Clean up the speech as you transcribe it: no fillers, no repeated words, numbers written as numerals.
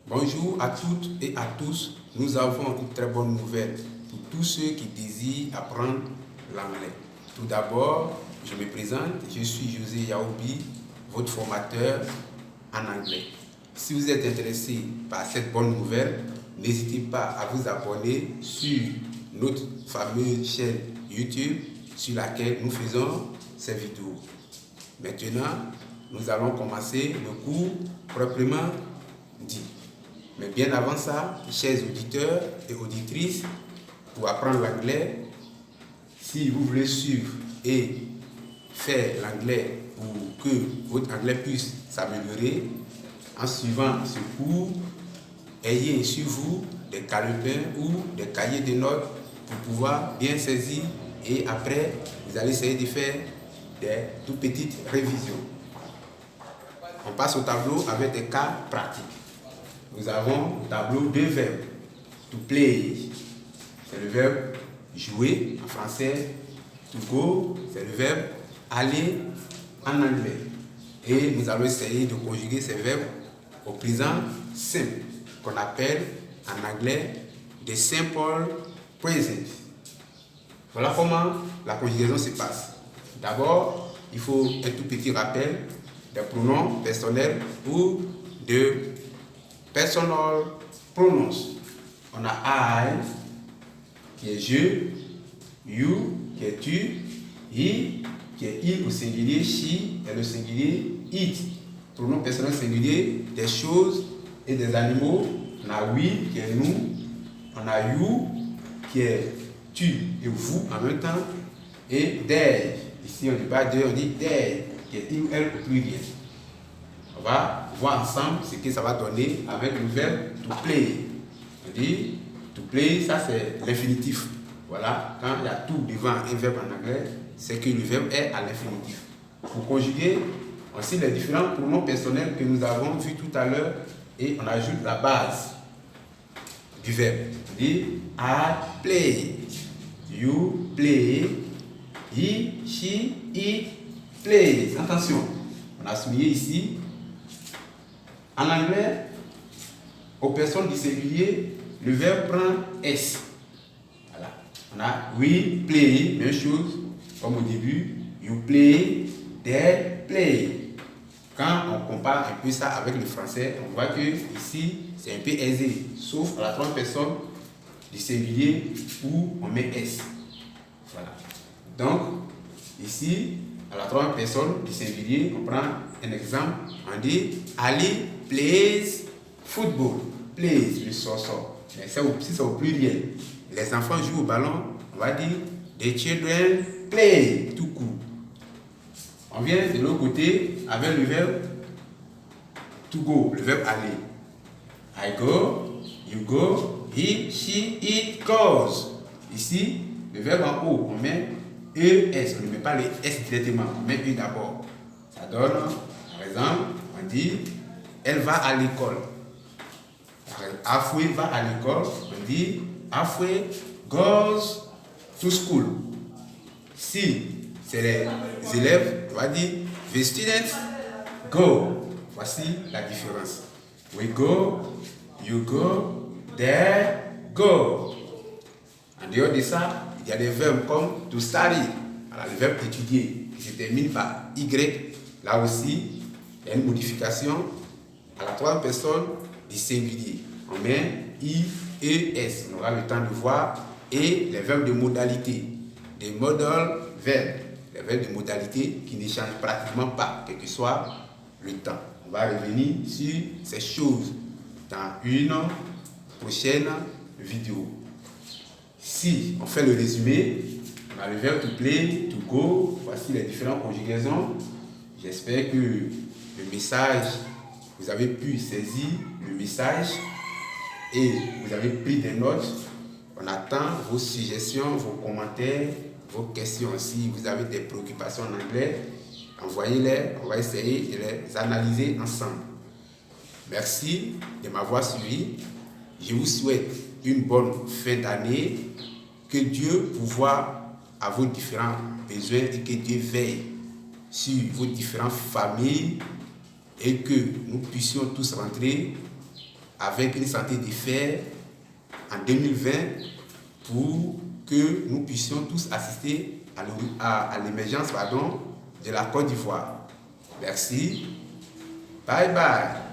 Bonjour à toutes et à tous. Nous avons une très bonne nouvelle pour tous ceux qui désirent apprendre l'anglais. Tout d'abord, je me présente. Je suis José Yaoubi, votre formateur en anglais. Si vous êtes intéressé par cette bonne nouvelle, n'hésitez pas à vous abonner sur notre fameuse chaîne YouTube sur laquelle nous faisons ces vidéos. Maintenant, nous allons commencer le cours proprement dit. Mais bien avant ça, chers auditeurs et auditrices, pour apprendre l'anglais, si vous voulez suivre et faire l'anglais pour que votre anglais puisse s'améliorer, en suivant ce cours, ayez sur vous des calepins ou des cahiers de notes pour pouvoir bien saisir et après, vous allez essayer de faire des toutes petites révisions. On passe au tableau avec des cas pratiques. Nous avons au tableau deux verbes. To play, c'est le verbe jouer en français. To go, c'est le verbe aller en anglais. Et nous allons essayer de conjuguer ces verbes au présent simple, qu'on appelle en anglais des simple present. Voilà comment la conjugaison se passe. D'abord, il faut un tout petit rappel des pronoms personnels ou de personal pronouns. On a I qui est je, you qui est tu, he qui est il au singulier, she est le singulier, it. Pronom personnel singulier des choses et des animaux. On a we qui est nous, on a you qui est tu et vous en même temps, et they. Ici on ne dit pas they, on dit they qui est il ou elle au pluriel. On va voir ensemble ce que ça va donner avec le verbe to play. On dit to play, ça c'est l'infinitif. Voilà, quand il y a tout devant un verbe en anglais, c'est que le verbe est à l'infinitif. Pour conjuguer aussi les différents pronoms personnels que nous avons vus tout à l'heure et on ajoute la base du verbe. On dit I play, you play, he, she, it plays. Attention, on a souligné ici. En anglais, aux personnes du singulier, le verbe prend S. Voilà. On a we play, même chose, comme au début, you play, they play. Quand on compare un peu ça avec le français, on voit que ici, c'est un peu aisé, sauf à la troisième personne du singulier où on met S. Voilà. Donc, ici, à la troisième personne du singulier, on prend un exemple, on dit Ali plays football. Plays, le sort. Mais si c'est au pluriel, les enfants jouent au ballon, on va dire the children play, tout court. On vient de l'autre côté avec le verbe to go, le verbe aller. I go, you go, he, she, it goes. Ici, le verbe en haut, on met ES, on ne met pas les S directement, on met E d'abord. Ça donne, par exemple, on dit elle va à l'école. Afoué va à l'école, on dit Afoué goes to school. Si c'est les élèves, on va dire the students go. Voici la différence. We go, you go, they go. En dehors de ça, il y a des verbes comme to study, alors le verbe étudier, qui se termine par Y. Là aussi, il y a une modification à la troisième personne du singulier. On met I, E, S. On aura le temps de voir. Et les verbes de modalité, des modal verbs, les verbes de modalité qui ne changent pratiquement pas, quel que soit le temps. On va revenir sur ces choses dans une prochaine vidéo. Si on fait le résumé, on a le verbe to play, to go, voici les différentes conjugaisons. J'espère que le message, vous avez pu saisir le message et vous avez pris des notes. On attend vos suggestions, vos commentaires, vos questions. Si vous avez des préoccupations en anglais, envoyez-les, on va essayer de les analyser ensemble. Merci de m'avoir suivi. Je vous souhaite une bonne fin d'année. Que Dieu pourvoie à vos différents besoins et que Dieu veille sur vos différentes familles et que nous puissions tous rentrer avec une santé de fer en 2020 pour que nous puissions tous assister à l'émergence de la Côte d'Ivoire. Merci. Bye bye.